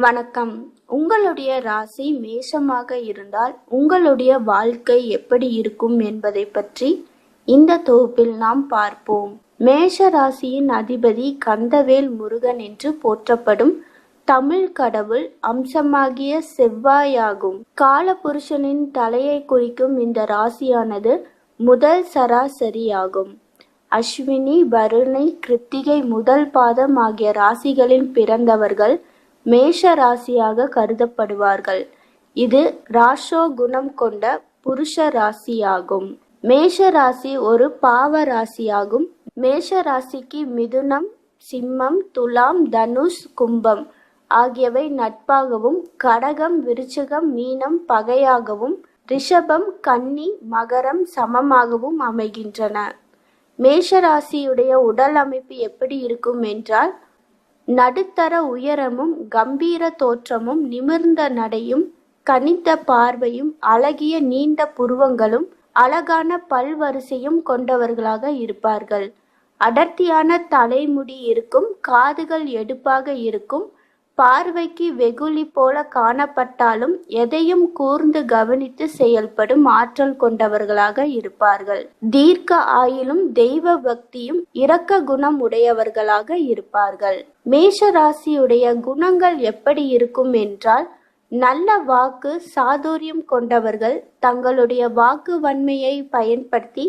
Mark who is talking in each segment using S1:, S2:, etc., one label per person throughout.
S1: வணக்கம். உங்களுடைய ராசி மேஷமாக இருந்தால் உங்களுடைய வாழ்க்கை எப்படி இருக்கும் என்பதை பற்றி இந்த தொகுப்பில் நாம் பார்ப்போம். மேஷ ராசியின் அதிபதி கந்தவேல் முருகன் என்று போற்றப்படும் தமிழ் கடவுள் அம்சமாகிய செவ்வாயாகும். காலபுருஷனின் தலையை குறிக்கும் இந்த ராசியானது முதல் சராசரியாகும். அஸ்வினி, பரணி, கிருத்திகை முதல் பாதம் ஆகிய ராசிகளில் பிறந்தவர்கள் மேஷ ராசியாக கருதப்படுவார்கள். இது ராசோ குணம் கொண்ட புருஷ ராசியாகும். மேஷ ராசி ஒரு பாவ ராசியாகும். மேஷ ராசிக்கு மிதுனம், சிம்மம், துலாம், தனுஷ், கும்பம் ஆகியவை நட்பாகவும், கடகம், விருச்சிகம், மீனம் பகையாகவும், ரிஷபம், கன்னி, மகரம் சமமாகவும் அமைகின்றன. மேஷ ராசியுடைய உடல் அமைப்பு எப்படி இருக்கும் என்றால், நடுத்தர உயரமும், கம்பீர தோற்றமும், நிமிர்ந்த நடையும், கனிந்த பார்வையும், அழகிய நீண்ட புருவங்களும், அழகான பல்வரிசையும் கொண்டவர்களாக இருப்பார்கள். அடர்த்தியான தலைமுடி இருக்கும். காதுகள் எடுப்பாக இருக்கும். பார்வைக்கு வெகுளி போல காணப்பட்டாலும் எதையும் கூர்ந்து கவனித்து செயல்படும் ஆற்றல் கொண்டவர்களாக இருப்பார்கள். தீர்க்க ஆயுளும், தெய்வ பக்தியும், இரக்க குணம் உடையவர்களாக இருப்பார்கள். மேஷ ராசியுடைய குணங்கள் எப்படி இருக்கும் என்றால், நல்ல வாக்கு சாதுரியம் கொண்டவர்கள். தங்களுடைய வாக்கு வன்மையை பயன்படுத்தி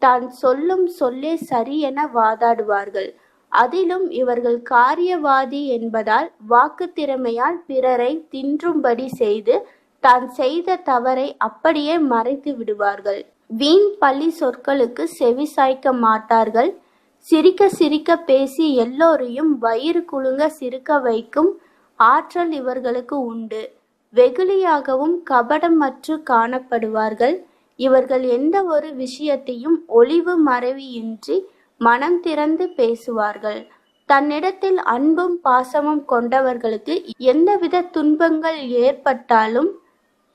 S1: தான் சொல்லும் சொல்லே சரி என வாதாடுவார்கள். அதிலும் இவர்கள் காரியவாதி என்பதால் வாக்கு திறமையால் பிறரை தின்றும்படி செய்து தான் செய்த தவறை அப்படியே மறைத்து விடுவார்கள். வீண் பழி சொற்களுக்கு செவி சாய்க்க மாட்டார்கள். சிரிக்க சிரிக்க பேசி எல்லோரையும் வயிறு குலுங்க சிரிக்க வைக்கும் ஆற்றல் இவர்களுக்கு உண்டு. வெகுளியாகவும் கபடமற்று காணப்படுவார்கள். இவர்கள் எந்த ஒரு விஷயத்தையும் ஒளிவு மறைவியின்றி மனம் திறந்து பேசுவார்கள். தன்னிடத்தில் அன்பும் பாசமும் கொண்டவர்களுக்கு எந்தவித துன்பங்கள் ஏற்பட்டாலும்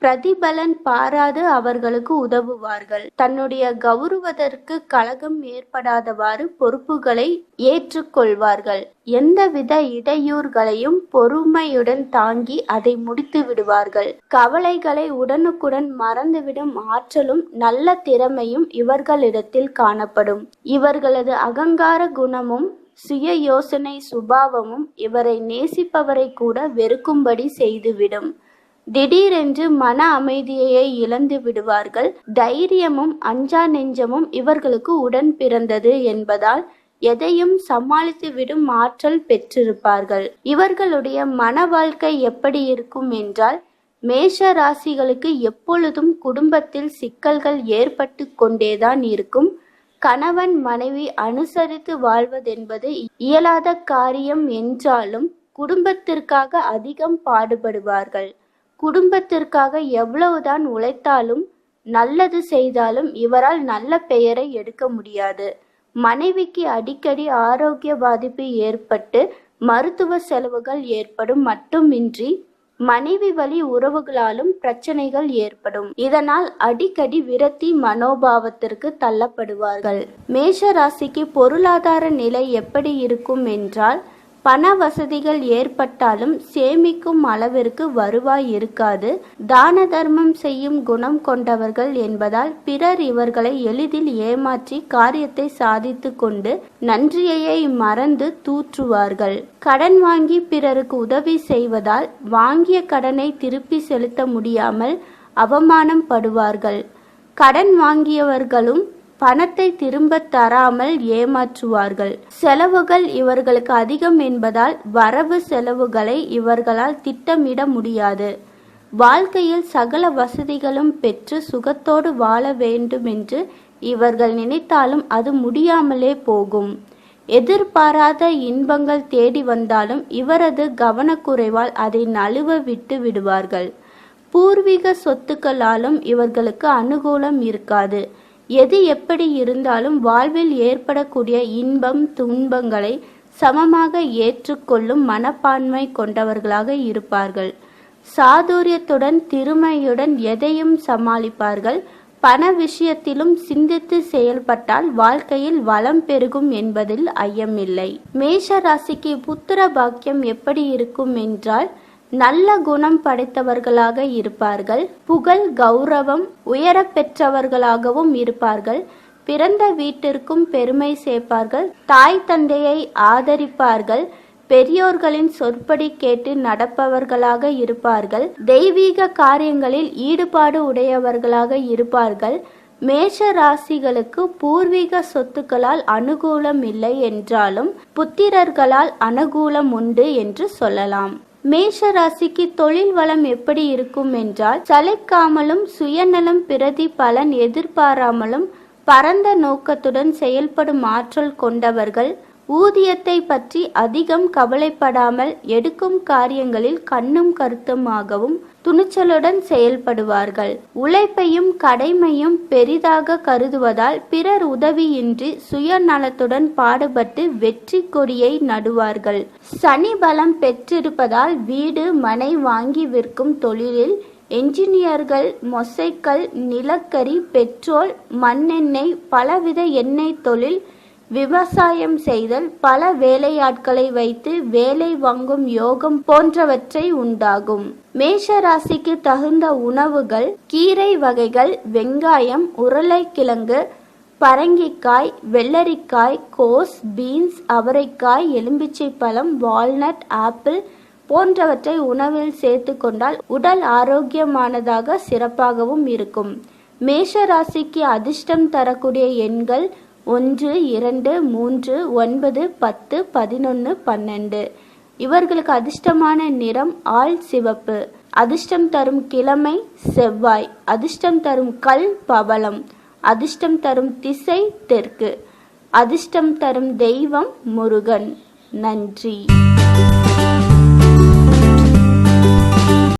S1: பிரதிபலன் பாராது அவர்களுக்கு உதவுவார்கள். தன்னுடைய கௌரவத்திற்கு கலகம் ஏற்படாதவாறு பொறுப்புகளை ஏற்றுக்கொள்வார்கள். எந்தவித இடையூறுகளையும் பொறுமையுடன் தாங்கி அதை முடித்து விடுவார்கள். கவலைகளை உடனுக்குடன் மறந்துவிடும் ஆற்றலும் நல்ல திறமையும் இவர்களிடத்தில் காணப்படும். இவர்களது அகங்கார குணமும் சுய யோசனை சுபாவமும் இவரை நேசிப்பவரை கூட வெறுக்கும்படி செய்துவிடும். திடீரென்று மன அமைதியை இழந்து விடுவார்கள். தைரியமும் அஞ்சா நெஞ்சமும் இவர்களுக்கு உடன் பிறந்தது என்பதால் எதையும் சமாளித்து விடும் ஆற்றல் பெற்றிருப்பார்கள். இவர்களுடைய மன வாழ்க்கை எப்படி இருக்கும் என்றால், மேஷ ராசிகளுக்கு எப்பொழுதும் குடும்பத்தில் சிக்கல்கள் ஏற்பட்டு கொண்டேதான் இருக்கும். கணவன் மனைவி அனுசரித்து வாழ்வதென்பது இயலாத காரியம் என்றாலும் குடும்பத்திற்காக அதிகம் பாடுபடுவார்கள். குடும்பத்திற்காக எவ்வளவுதான் உழைத்தாலும் நல்லது செய்தாலும் இவரால் நல்ல பெயரை எடுக்க முடியாது. மனைவிக்கு அடிக்கடி ஆரோக்கிய பாதிப்பு ஏற்பட்டு மருத்துவ செலவுகள் ஏற்படும் மட்டுமின்றி மனைவி வழி உறவுகளாலும் பிரச்சனைகள் ஏற்படும். இதனால் அடிக்கடி விரக்தி மனோபாவத்திற்கு தள்ளப்படுவார்கள். மேஷ ராசிக்கு பொருளாதார நிலை எப்படி இருக்கும் என்றால், பண வசதிகள் ஏற்பட்டாலும் சேமிக்கும் அளவிற்கு வருவாய் இருக்காது. தான தர்மம் செய்யும் குணம் கொண்டவர்கள் என்பதால் பிறர் இவர்களை எளிதில் ஏமாற்றி காரியத்தை சாதித்து கொண்டு நன்றியை மறந்து தூற்றுவார்கள். கடன் வாங்கி பிறருக்கு உதவி செய்வதால் வாங்கிய கடனை திருப்பி செலுத்த முடியாமல் அவமானம் படுவார்கள். கடன் வாங்கியவர்களும் பணத்தை திரும்ப தராமல் ஏமாற்றுவார்கள். செலவுகள் இவர்களுக்கு அதிகம் என்பதால் வரவு செலவுகளை இவர்களால் திட்டமிட முடியாது. வாழ்க்கையில் சகல வசதிகளும் பெற்று சுகத்தோடு வாழ வேண்டும் என்று இவர்கள் நினைத்தாலும் அது முடியாமலே போகும். எதிர்பாராத இன்பங்கள் தேடி வந்தாலும் இவரது கவனக்குறைவால் அதை நழுவ விட்டு விடுவார்கள். பூர்வீக சொத்துக்களாலும் இவர்களுக்கு அனுகூலம் இருக்காது. எது எப்படி இருந்தாலும் வாழ்வில் ஏற்படக்கூடிய இன்பம் துன்பங்களை சமமாக ஏற்றுக்கொள்ளும் மனப்பான்மை கொண்டவர்களாக இருப்பார்கள். சாதுரியத்துடன் திறமையுடன் எதையும் சமாளிப்பார்கள். பண விஷயத்திலும் சிந்தித்து செயல்பட்டால் வாழ்க்கையில் வளம் பெருகும் என்பதில் ஐயமில்லை. மேஷ ராசிக்கு புத்திர பாக்கியம் எப்படி இருக்கும் என்றால், நல்ல குணம் படைத்தவர்களாக இருப்பார்கள். புகழ் கௌரவம் உயர பெற்றவர்களாகவும் இருப்பார்கள். பிறந்த வீட்டிற்கும் பெருமை சேர்ப்பார்கள். தாய் தந்தையை ஆதரிப்பார்கள். பெரியோர்களின் சொற்படி கேட்டு நடப்பவர்களாக இருப்பார்கள். தெய்வீக காரியங்களில் ஈடுபாடு உடையவர்களாக இருப்பார்கள். மேஷ ராசிகளுக்கு பூர்வீக சொத்துக்களால் அனுகூலம் இல்லை என்றாலும் புத்திரர்களால் அனுகூலம் உண்டு என்று சொல்லலாம். மேஷ ராசிக்கு தொழில் வளம் எப்படி இருக்கும் என்றால், சளைக்காமலும் சுயநலம் பிரதி பலன் எதிர்பாராமலும் பரந்த நோக்கத்துடன் செயல்படும் ஆற்றல் கொண்டவர்கள். ஊதியத்தை பற்றி அதிகம் கவலைப்படாமல் எடுக்கும் காரியங்களில் கண்ணும் கருத்துமாகவும் துணிச்சலுடன் செயல்படுவார்கள். உழைப்பையும் கடமையும் பெரிதாக கருதுவதால் பிறர் உதவியின்றி சுயநலத்துடன் பாடுபட்டு வெற்றி கொடியை நடுவார்கள். சனி பலம் பெற்றிருப்பதால் வீடு மனை வாங்கி விற்கும் தொழிலில் என்ஜினியர்கள், மொசைக்கல், நிலக்கரி, பெட்ரோல், மண்ணெண்ணெய், பலவித எண்ணெய் தொழில், விவசாயம் செய்தல், பல வேலையாட்களை வைத்து வேலை வாங்கும் யோகம் போன்றவற்றை உண்டாகும். மேஷ ராசிக்கு தகுந்த உணவுகள் கீரை வகைகள், வெங்காயம், உருளைக்கிழங்கு, பரங்கிக்காய், வெள்ளரிக்காய், கோஸ், பீன்ஸ், அவரைக்காய், எலும்பிச்சை பழம், வால்நட், ஆப்பிள் போன்றவற்றை உணவில் சேர்த்து கொண்டால் உடல் ஆரோக்கியமானதாக சிறப்பாகவும் இருக்கும். மேஷ ராசிக்கு அதிர்ஷ்டம் தரக்கூடிய எண்கள் 1, 2, 3, 9, 10, 11, 12. இவர்களுக்கு அதிர்ஷ்டமான நிறம் ஆல் சிவப்பு. அதிர்ஷ்டம் தரும் கிழமை செவ்வாய். அதிர்ஷ்டம் தரும் கல் பவளம். அதிர்ஷ்டம் தரும் திசை தெற்கு. அதிர்ஷ்டம் தரும் தெய்வம் முருகன். நன்றி.